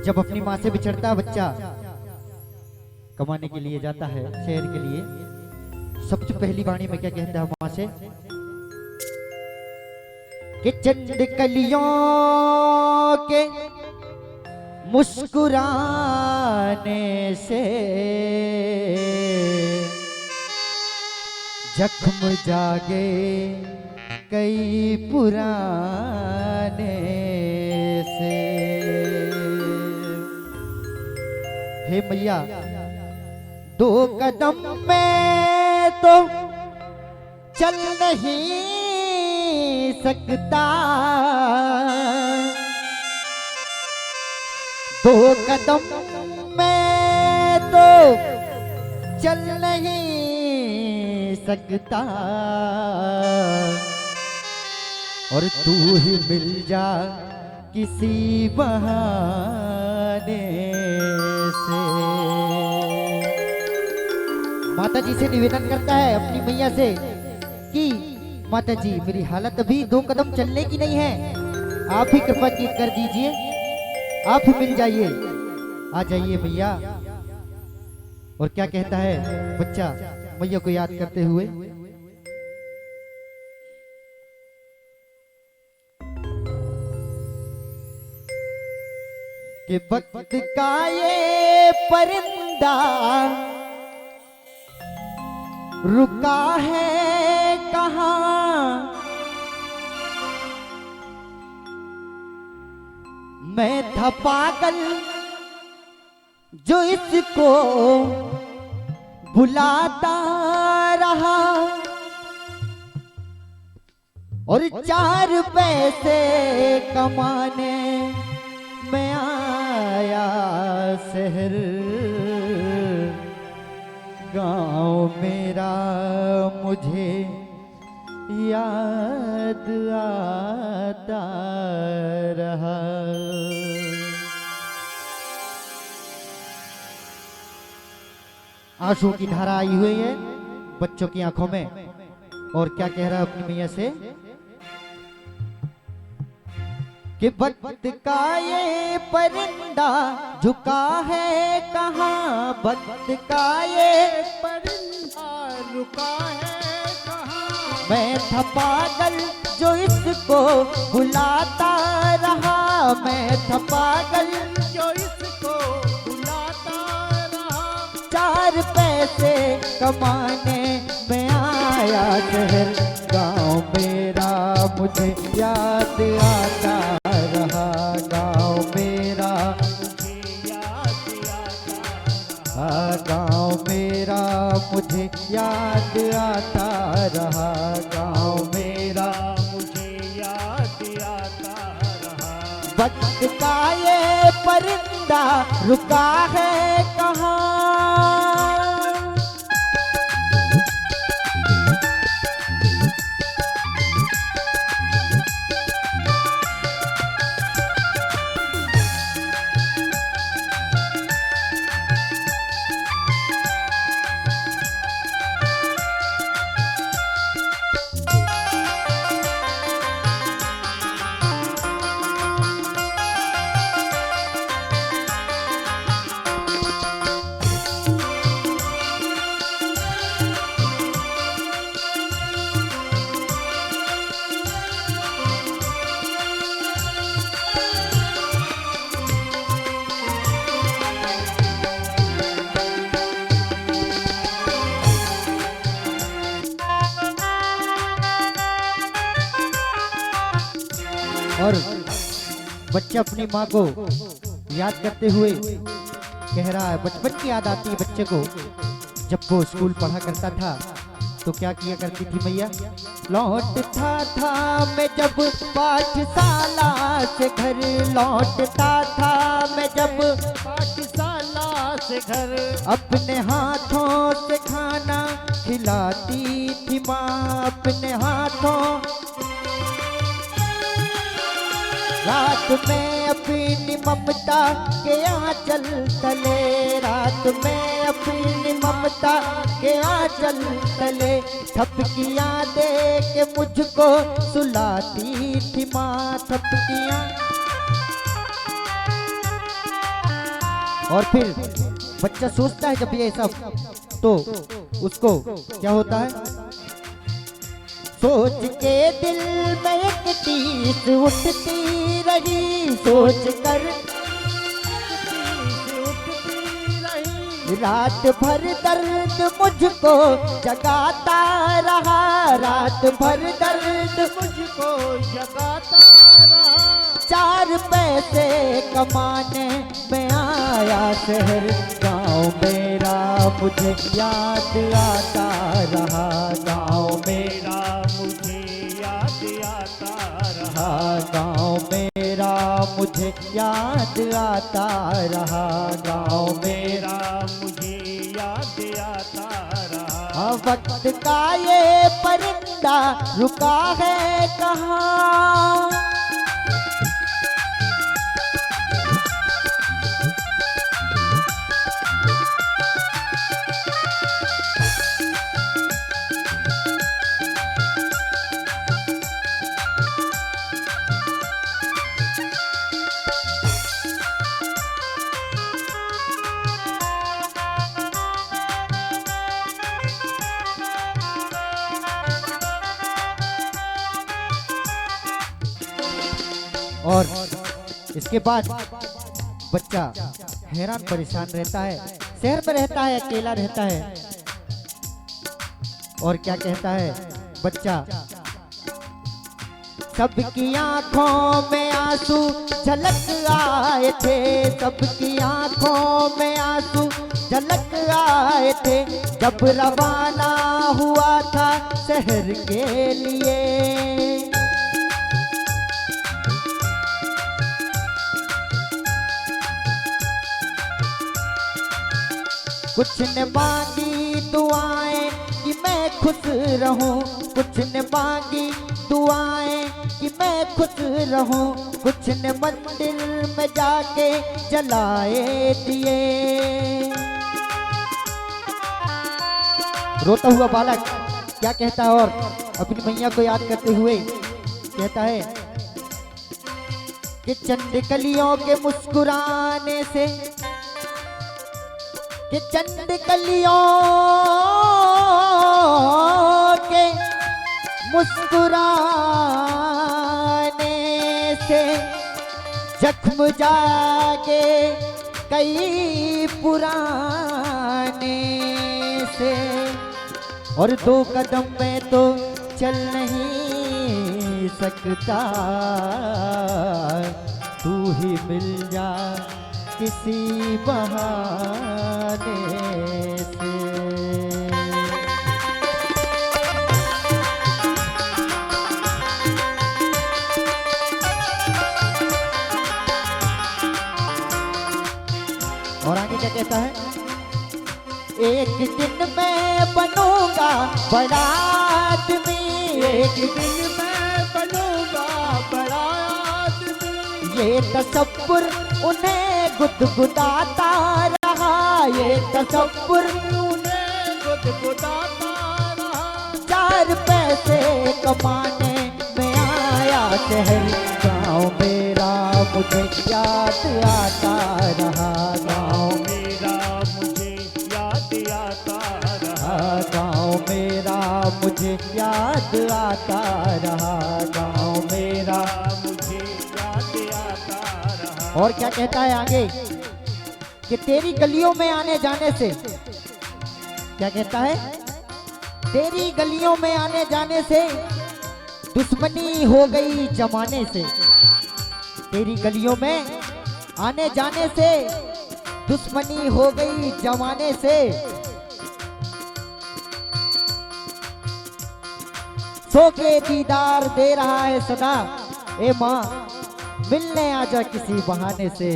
जब अपनी माँ से बिछड़ता बच्चा कमाने के लिए जाता है शहर के लिए, सबसे पहली वाणी में क्या कहता है माँ से कि चंद कलियों के मुस्कुराने से जख्म जागे कई पुराने से। हे मैया, दो कदम में तो चल नहीं सकता, दो कदम में तो चल नहीं सकता, और तू ही मिल जा किसी बहाने से। माता जी से निवेदन करता है अपनी मैया से कि माता जी मेरी हालत अभी दो कदम चलने की नहीं है, आप ही कृपा कर दीजिए, आप ही मिल जाइए, आ जाइए मैया। और क्या कहता है बच्चा मैया को याद करते हुए कि वक्त का ये परिंदा रुका है कहाँ, मैं था पागल जो इसको बुलाता रहा, और चार पैसे कमाने मैं आया शहर, गांव मेरा मुझे याद आता रहा। आंसू की धारा आई हुई है बच्चों की आंखों में, और क्या कह रहा है अपनी मैया से कि वक्त का ये परिंदा झुका है कहाँ, वक्त का ये परिंदा रुका है कहाँ, मैं था पागल जो इसको बुलाता रहा, मैं था पागल जो इसको बुलाता रहा, चार पैसे कमाने में आया शहर, गांव मेरा मुझे याद आता रहा, गांव मेरा मुझे याद आता रहा, गांव मेरा मुझे याद आता रहा, गांव मेरा मुझे याद आता रहा। वक्त का ये परिंदा रुका है कहाँ, और बच्चा अपनी माँ को याद करते हुए कह रहा है, बचपन की याद आती है बच्चे को जब वो स्कूल पढ़ा करता था तो क्या किया करती थी मैया। लौटता था मैं जब पाठशाला से घर, लौटता था मैं जब पाठशाला से घर, अपने हाथों से खाना खिलाती थी माँ, अपने हाथों। रात में अपनी ममता के आंचल तले, रात में अपनी ममता के आंचल तले थपकियां दे के मुझको सुलाती थी माँ, थपकियां। और फिर बच्चा सोचता है जब ये सब तो उसको क्या होता है, सोच के दिल में एक टीस उठती रही, सोच कर रात भर दर्द मुझको जगाता रहा, रात भर दर्द मुझको जगाता रहा। 4 पैसे कमाने में आया शहर, गाँव मेरा मुझे याद आता रहा, गाँव मेरा मुझे याद आता रहा, गाँव मेरा मुझे याद आता रहा, गाँव मेरा मुझे याद आता रहा। वक्त का ये परिंदा रुका है कहाँ, और इसके बाद बच्चा हैरान परेशान रहता है, शहर में रहता है, अकेला रहता है। और क्या कहता है बच्चा, सबकी आंखों में आंसू झलक आए थे, सबकी आंखों में आंसू झलक आए थे जब रवाना हुआ था शहर के लिए। कुछ ने मांगी दुआएं कि मैं खुश रहूं, कुछ ने मांगी दुआएं कि मैं खुश रहूं, कुछ ने मंदिर में जाके जलाए दिए। रोता हुआ बालक क्या कहता है और अपनी मैया को याद करते हुए कहता है कि चंद कलियों के मुस्कुराने से, कि चंद कलियों के मुस्कुराने से जख्म जागे कई पुराने से, और 2 कदम में तो चल नहीं सकता, तू ही मिल जा किसी बहाने से। और आगे क्या कहता है, एक दिन मैं बनूंगा बड़ा आदमी, एक दिन मैं बनूंगा बड़ा आदमी। ये तसव्वुर उन्हें गुदगुदाता रहा, ये तसव्वुर उन्हें गुदगुदाता रहा। 4 पैसे कमाने में आया शहर, गाँव मेरा मुझे याद आता रहा, गाँव मेरा मुझे याद आता रहा, गाँव मेरा मुझे याद आता रहा, गाँव मेरा मुझे याद आता रहा। और क्या कहता है आगे कि तेरी गलियों में आने जाने से, क्या कहता है, तेरी गलियों में आने जाने से दुश्मनी हो गई जमाने से, तेरी गलियों में आने जाने से दुश्मनी हो गई जमाने से। सो के दीदार दे रहा है सदा, ए माँ मिलने आजा किसी बहाने से।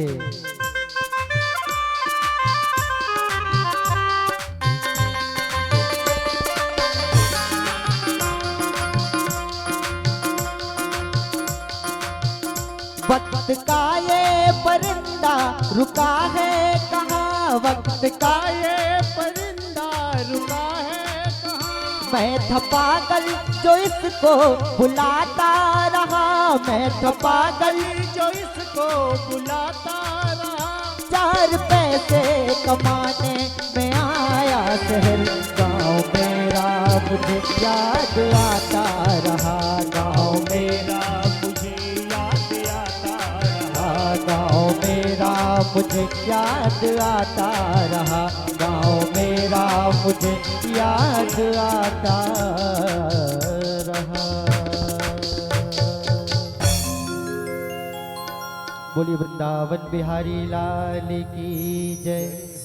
वक्त का ये परिंदा रुका है कहाँ, वक्त का ये परिंदा रुका है कहाँ। मैं था पागल जो इसको बुलाता रहा, मैं था पागल जो इसको बुलाता रहा। 4 पैसे कमाने में आया शहर, गाँव मेरा मुझे याद आता रहा, गाँव मेरा मुझे याद आता रहा। गाँव मेरा मुझे याद आता रहा, गाँव मेरा मुझे याद आता रहा। बोलिए वृंदावन बिहारी लाल की जय।